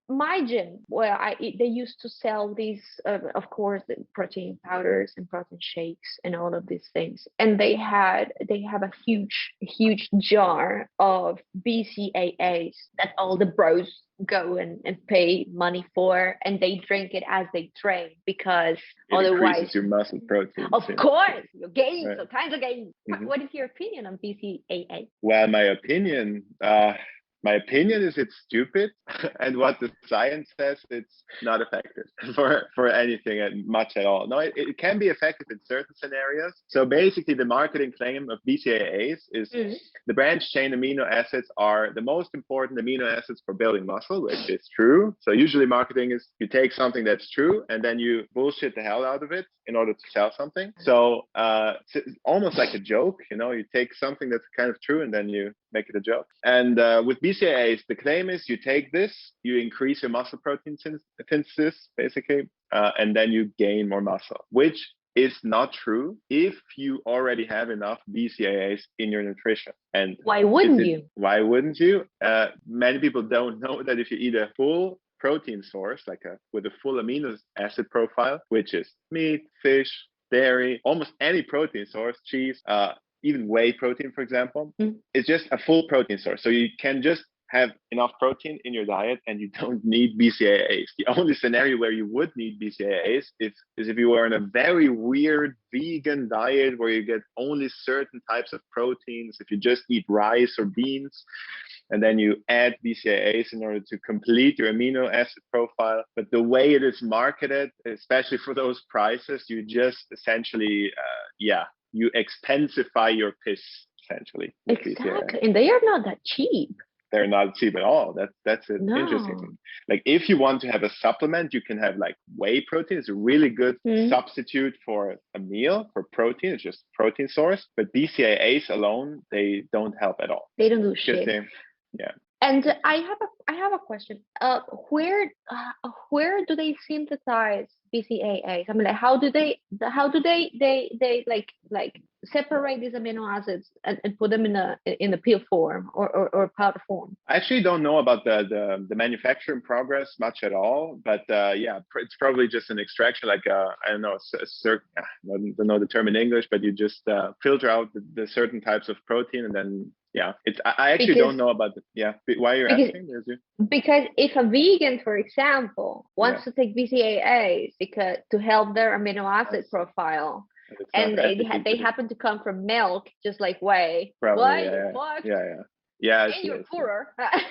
my gym, where they used to sell these, of course, the protein powders and protein shakes and all of these things, and they have a huge jar of BCAAs that all the bros go and pay money for, and they drink it as they train, because it otherwise, increases your muscle protein. of course, you gain, Right. so kinds of gain. What is your opinion on BCAA? Well, my opinion is it's stupid, and what the science says, it's not effective for anything much at all. No, it can be effective in certain scenarios. So basically, the marketing claim of BCAAs is the branched chain amino acids are the most important amino acids for building muscle, which is true. So usually marketing is you take something that's true and then you bullshit the hell out of it in order to sell something. So it's almost like a joke, you take something that's kind of true and then you make it a joke. And with BCAAs, the claim is you take this, you increase your muscle protein synthesis, basically, and then you gain more muscle, which is not true if you already have enough BCAAs in your nutrition. And why wouldn't you? Why wouldn't you? Many people don't know that if you eat a full protein source, with a full amino acid profile, which is meat, fish, dairy, almost any protein source, cheese, even whey protein, for example, it's just a full protein source. So you can just have enough protein in your diet and you don't need BCAAs. The only scenario where you would need BCAAs is if you were on a very weird vegan diet where you get only certain types of proteins, if you just eat rice or beans, and then you add BCAAs in order to complete your amino acid profile. But the way it is marketed, especially for those prices, you just essentially, you expensify your piss, essentially. Exactly, and they are not that cheap. They're not cheap at all. That's an interesting thing. Like if you want to have a supplement, you can have like whey protein. It's a really good substitute for a meal for protein. It's just protein source. But BCAAs alone, they don't help at all. They don't do shit. Yeah. And I have a question. Where do they synthesize BCAAs? I mean, like, how do they like separate these amino acids and put them in a pill form or powder form? I actually don't know about the manufacturing progress much at all, but it's probably just an extraction, like I don't know, I don't know the term in English, but you just filter out the certain types of protein and then. Yeah, I actually don't know about why you're asking? Because if a vegan, for example, wants to take BCAAs to help their amino acid profile, and they happen to come from milk, just like whey. Probably, what? Yeah. And you're poorer. I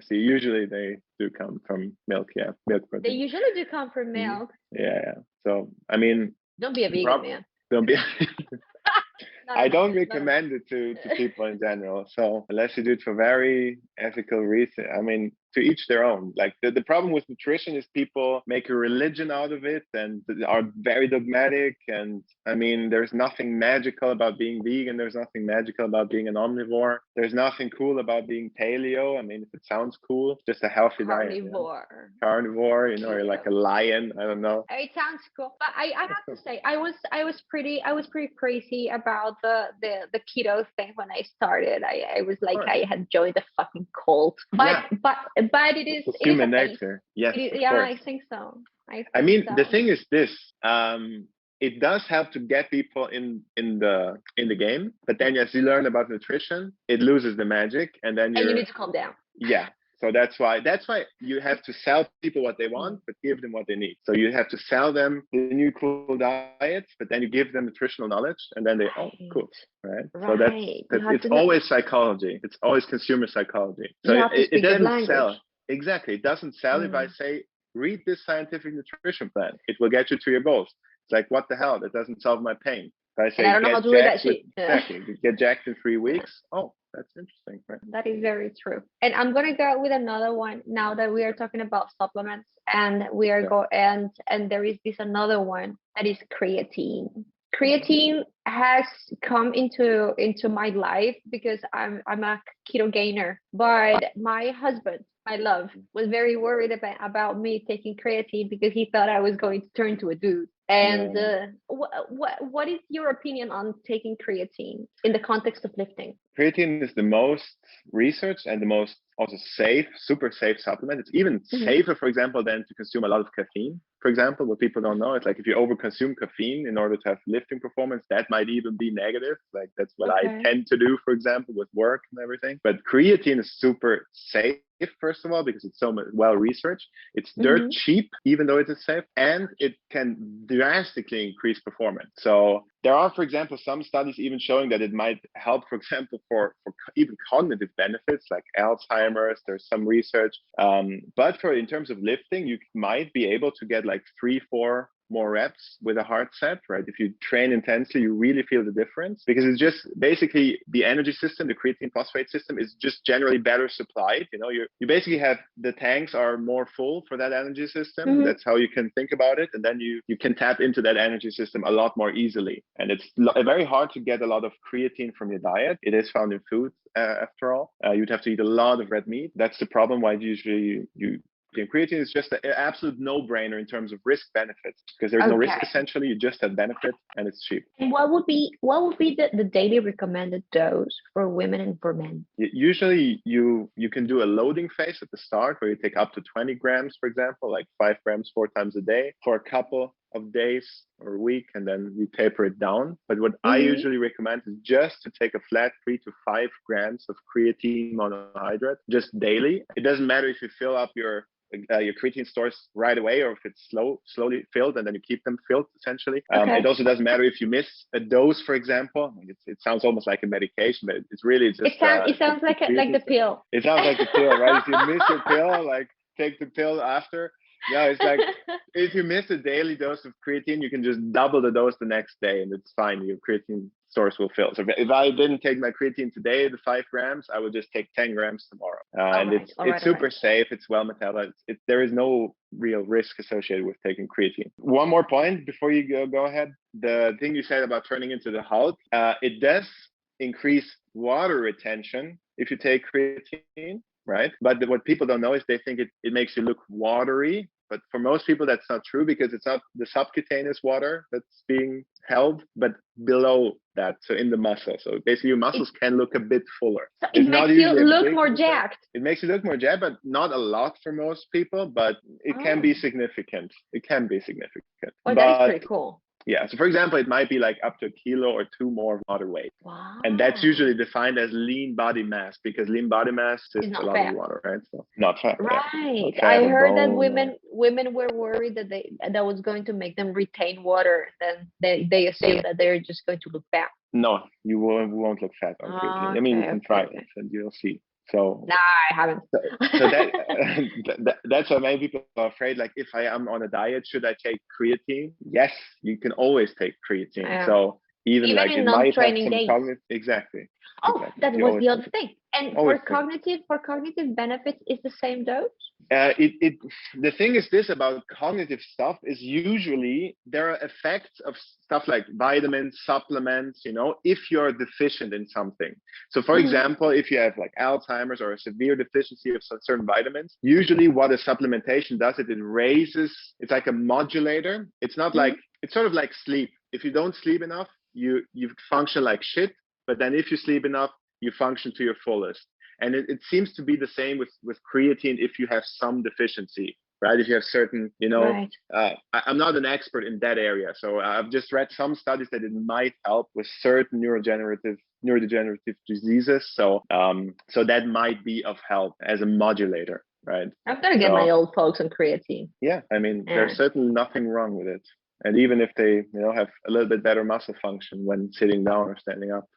see. Usually they do come from milk. Yeah, milk protein. They usually do come from milk. Yeah. So I mean, don't be a vegan, man. Don't be. I don't recommend it to people in general. So unless you do it for very ethical reasons, I mean, to each their own. Like the problem with nutrition is people make a religion out of it and are very dogmatic. And I mean, there's nothing magical about being vegan. There's nothing magical about being an omnivore. There's nothing cool about being paleo. I mean, if it sounds cool, just a healthy diet. Carnivore, you're like a lion. I don't know. It sounds cool. But I have to say, I was pretty crazy about the keto thing when I started. I was like, I had joined the fucking cult. But it is human nature. Yes. I think so. I mean, the thing is this. It does help to get people in the game, but then as you learn about nutrition, it loses the magic, and then you need to calm down. Yeah. So that's why you have to sell people what they want, but give them what they need. So you have to sell them the new cool diets, but then you give them nutritional knowledge, and then cool, right? So it's always psychology. It's always consumer psychology. So it doesn't sell. Exactly. It doesn't sell if I say, read this scientific nutrition plan. It will get you to your goals. It's like, what the hell? That doesn't solve my pain. If I say, I don't know how to do that shit. Exactly. Get jacked in 3 weeks. Oh, that's interesting. Right? That is very true. And I'm going to go with another one now that we are talking about supplements, and we are and there is this another one that is creatine. Creatine has come into my life because I'm a keto gainer, but my husband, my love, was very worried about me taking creatine because he thought I was going to turn to a dude. And what is your opinion on taking creatine in the context of lifting? Creatine is the most researched and the most also safe, super safe supplement. It's even safer, for example, than to consume a lot of caffeine. For example, what people don't know, it's like if you overconsume caffeine in order to have lifting performance, that might even be negative. Like that's what I tend to do, for example, with work and everything. But creatine is super safe, first of all, because it's so well researched. It's dirt cheap, even though it is safe, and it can drastically increase performance. So there are, for example, some studies even showing that it might help, for example, for even cognitive benefits like Alzheimer's. There's some research. But in terms of lifting, you might be able to get like 3-4 more reps with a hard set, right? If you train intensely, you really feel the difference, because it's just basically the energy system, the creatine phosphate system is just generally better supplied. You know, you basically have the tanks are more full for that energy system. That's how you can think about it. And then you can tap into that energy system a lot more easily. And it's very hard to get a lot of creatine from your diet. It is found in food, after all. You'd have to eat a lot of red meat. That's the problem why usually creatine is just an absolute no-brainer in terms of risk benefits, because there's no risk essentially. You just have benefit and it's cheap. And what would be the daily recommended dose for women and for men? Usually you can do a loading phase at the start where you take up to 20 grams, for example, like 5 grams 4 times a day for a couple of days or a week, and then you taper it down. But what I usually recommend is just to take a flat 3 to 5 grams of creatine monohydrate just daily. It doesn't matter if you fill up your creatine stores right away, or if it's slowly filled and then you keep them filled essentially. It also doesn't matter if you miss a dose, for example. It sounds almost like a medication, but it's really just it sounds like the pill. It sounds like the pill, right? If you miss your pill, like take the pill after. Yeah, it's like if you miss a daily dose of creatine, you can just double the dose the next day and it's fine. Your creatine stores will fill. So if I didn't take my creatine today, the 5 grams, I would just take 10 grams tomorrow. And it's super safe. It's well metabolized. There is no real risk associated with taking creatine. One more point before you go ahead. The thing you said about turning into the Hulk, it does increase water retention if you take creatine, right? But what people don't know is they think it makes you look watery. But for most people, that's not true, because it's not the subcutaneous water that's being held, but below that, so in the muscle. So basically your muscles can look a bit fuller. So it makes you look more jacked. It makes you look more jacked, but not a lot for most people, but it can be significant. It can be significant. Well, that's pretty cool. Yeah. So for example, it might be like up to 1 kilo or 2 more water weight. Wow. And that's usually defined as lean body mass, because lean body mass is a lot of water, right? So not fat. Right. Not fat I heard that bone, women were worried that was going to make them retain water. Then they assume that they're just going to look fat. No, you won't look fat on creatine. I mean, you can try it and you'll see. So no, I haven't. So that's why many people are afraid. Like, if I am on a diet, should I take creatine? Yes, you can always take creatine. Yeah. So even like in non-training days. Exactly. Oh, exactly. that was the other thing. And for cognitive benefits, is the same dose? The thing is this about cognitive stuff is usually there are effects of stuff like vitamins, supplements, if you're deficient in something. So for example, if you have like Alzheimer's or a severe deficiency of certain vitamins, usually what a supplementation does, it raises, it's like a modulator. It's not like, it's sort of like sleep. If you don't sleep enough, you function like shit. But then if you sleep enough, you function to your fullest. And it seems to be the same with creatine if you have some deficiency, right? If you have certain, I'm not an expert in that area. So I've just read some studies that it might help with certain neurodegenerative diseases. So that might be of help as a modulator, right? I'm going to get my old folks on creatine. Yeah, I mean, there's certainly nothing wrong with it. And even if they, have a little bit better muscle function when sitting down or standing up,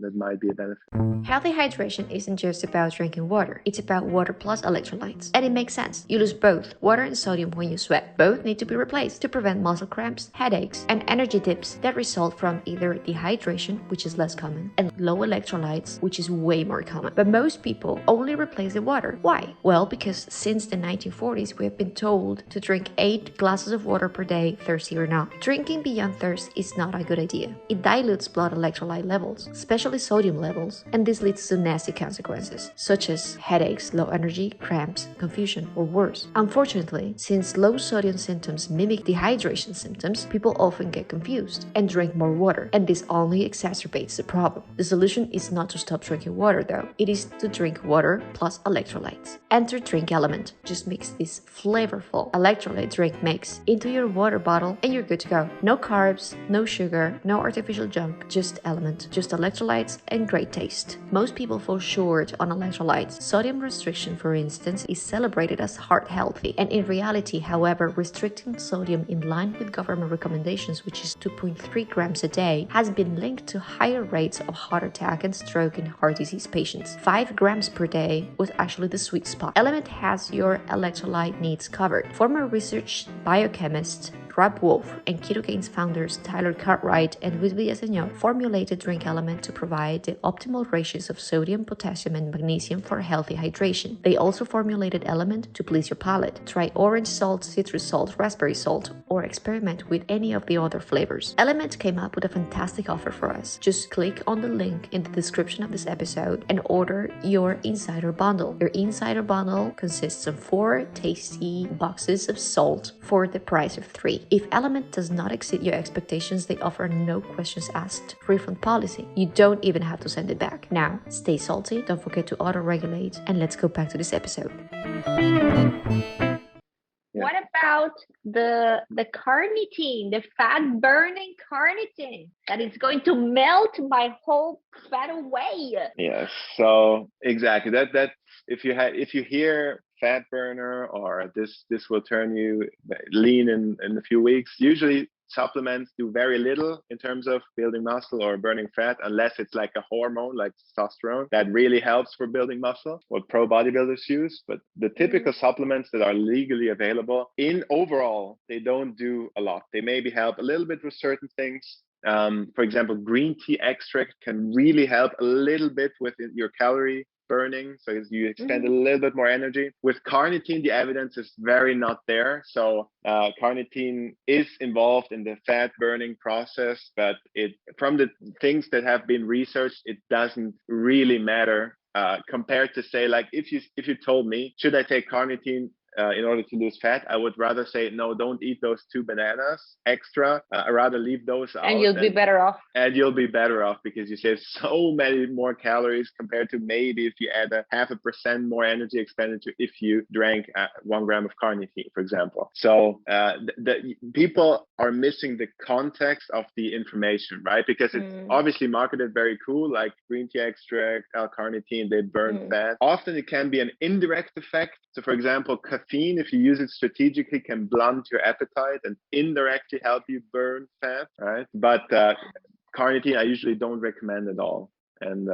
that might be a benefit. Healthy hydration isn't just about drinking water. It's about water plus electrolytes. And it makes sense. You lose both water and sodium when you sweat. Both need to be replaced to prevent muscle cramps, headaches, and energy dips that result from either dehydration, which is less common, and low electrolytes, which is way more common. But most people only replace the water. Why? Well, because since the 1940s, we have been told to drink 8 glasses of water per day, thirsty or not. Drinking beyond thirst is not a good idea. It dilutes blood electrolyte levels, especially sodium levels, and this leads to nasty consequences, such as headaches, low energy, cramps, confusion, or worse. Unfortunately, since low sodium symptoms mimic dehydration symptoms, people often get confused and drink more water, and this only exacerbates the problem. The solution is not to stop drinking water though, it is to drink water plus electrolytes. Enter Drink LMNT. Just mix this flavorful electrolyte drink mix into your water bottle and you're good to go. No carbs, no sugar, no artificial junk, just LMNT, just electrolytes and great taste. Most people fall short on electrolytes. Sodium restriction, for instance, is celebrated as heart healthy, and in reality, however, restricting sodium in line with government recommendations, which is 2.3 grams a day, has been linked to higher rates of heart attack and stroke in heart disease patients. 5 grams per day was actually the sweet spot. LMNT has your electrolyte needs covered. Former research biochemist Rob Wolf and Ketogains founders Tyler Cartwright and Luis Villaseñor formulated Drink LMNT to provide the optimal ratios of sodium, potassium, and magnesium for healthy hydration. They also formulated LMNT to please your palate. Try orange salt, citrus salt, raspberry salt, or experiment with any of the other flavors. LMNT came up with a fantastic offer for us. Just click on the link in the description of this episode and order your Insider Bundle. Your Insider Bundle consists of 4 tasty boxes of salt for the price of 3. If LMNT does not exceed your expectations, they offer no questions asked refund policy. You don't even have to send it back. Now, stay salty, don't forget to auto-regulate, and let's go back to this episode. What about the carnitine, the fat-burning carnitine that is going to melt my whole fat away? Yes, so exactly. That's if you hear fat burner or this will turn you lean in a few weeks, usually supplements do very little in terms of building muscle or burning fat, unless it's like a hormone like testosterone that really helps for building muscle, what pro bodybuilders use. But the typical supplements that are legally available, in overall, they don't do a lot. They maybe help a little bit with certain things. For example, green tea extract can really help a little bit with your calorie burning, so you expend a little bit more energy. With carnitine, the evidence is very not there. So carnitine is involved in the fat burning process, but from the things that have been researched, it doesn't really matter compared to, say, like if you told me, should I take carnitine in order to lose fat, I would rather say, no, don't eat those 2 bananas extra. I'd rather leave those out. And you'll be better off. And you'll be better off because you save so many more calories compared to maybe if you add a 0.5% more energy expenditure if you drank 1 gram of carnitine, for example. So the people are missing the context of the information, right? Because it's obviously marketed very cool, like green tea extract, L-carnitine, they burn fat. Often it can be an indirect effect. So for example, caffeine, if you use it strategically, can blunt your appetite and indirectly help you burn fat, right? But carnitine, I usually don't recommend at all. And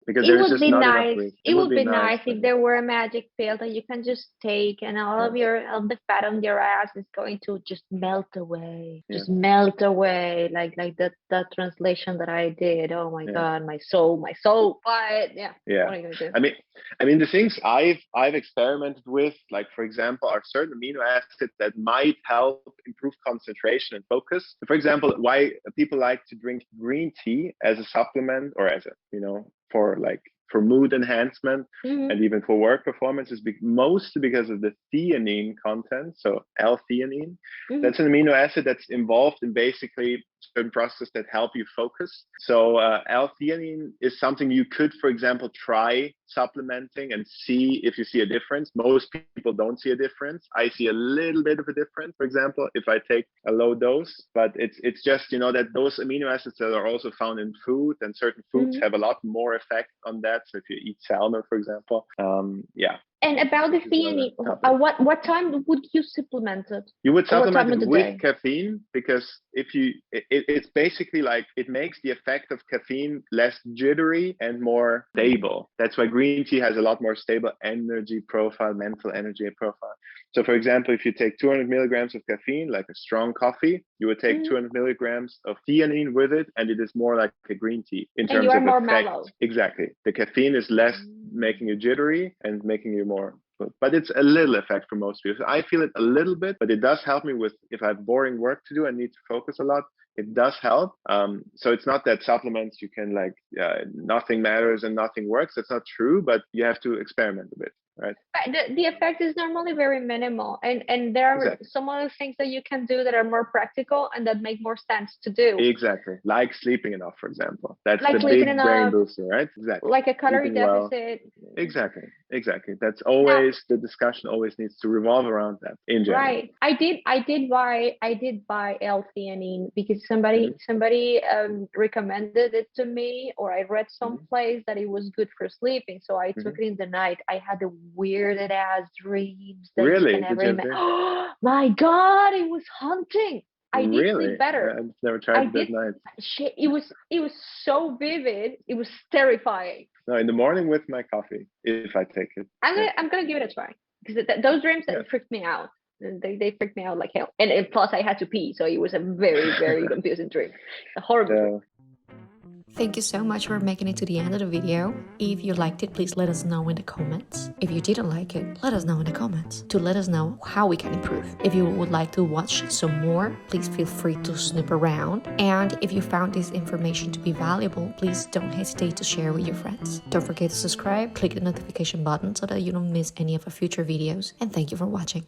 because there's just not enough reason. It would be nice if there were a magic pill that you can just take and all of the fat on your ass is going to just melt away. Just melt away, like that translation that I did. Oh my God, my soul. But what are you gonna do? I mean the things I've experimented with, like for example, are certain amino acids that might help improve concentration and focus. For example, why people like to drink green tea as a supplement or as a for mood enhancement and even for work performance is mostly because of the theanine content. So L-theanine, that's an amino acid that's involved in basically certain processes that help you focus. So L-theanine is something you could, for example, try supplementing and see if you see a difference. Most people don't see a difference. I see a little bit of a difference, for example, if I take a low dose, but it's just, that those amino acids that are also found in food, and certain foods have a lot more effect on that. So if you eat salmon, for example, And about the theanine, what time would you supplement it? You would supplement it with caffeine, because it's basically like it makes the effect of caffeine less jittery and more stable. That's why green tea has a lot more stable energy profile, mental energy profile. So for example, if you take 200 milligrams of caffeine, like a strong coffee, you would take 200 milligrams of theanine with it, and it is more like a green tea in terms of more effect. mellow. Exactly. The caffeine is less making you jittery and making you more but it's a little effect for most people. So I feel it a little bit, but it does help me with if I have boring work to do and need to focus a lot. It does help. So it's not that supplements you can like nothing matters and nothing works. That's not true, but you have to experiment a bit, right? The effect is normally very minimal, and there are some other things that you can do that are more practical and that make more sense to do. Exactly, like sleeping enough, for example. That's like the big brain booster, right? Exactly. Like a calorie deficit. Well. Exactly. That's always the discussion. Always needs to revolve around that in general. Right. I did buy L-theanine because somebody recommended it to me, or I read someplace that it was good for sleeping. So I took it in the night. I had the weirdest ass dreams that really? you can ever imagine. Oh my God, it was haunting. I did sleep better. I've never tried that night. Shit, it was so vivid. It was terrifying. No, in the morning with my coffee, if I take it. I'm gonna give it a try because those dreams that freaked me out. They freaked me out like hell. And plus I had to pee, so it was a very, very confusing dream. A horrible dream. Thank you so much for making it to the end of the video. If you liked it, please let us know in the comments. If you didn't like it, let us know in the comments to let us know how we can improve. If you would like to watch some more, please feel free to snoop around. And if you found this information to be valuable, please don't hesitate to share with your friends. Don't forget to subscribe, click the notification button so that you don't miss any of our future videos. And thank you for watching.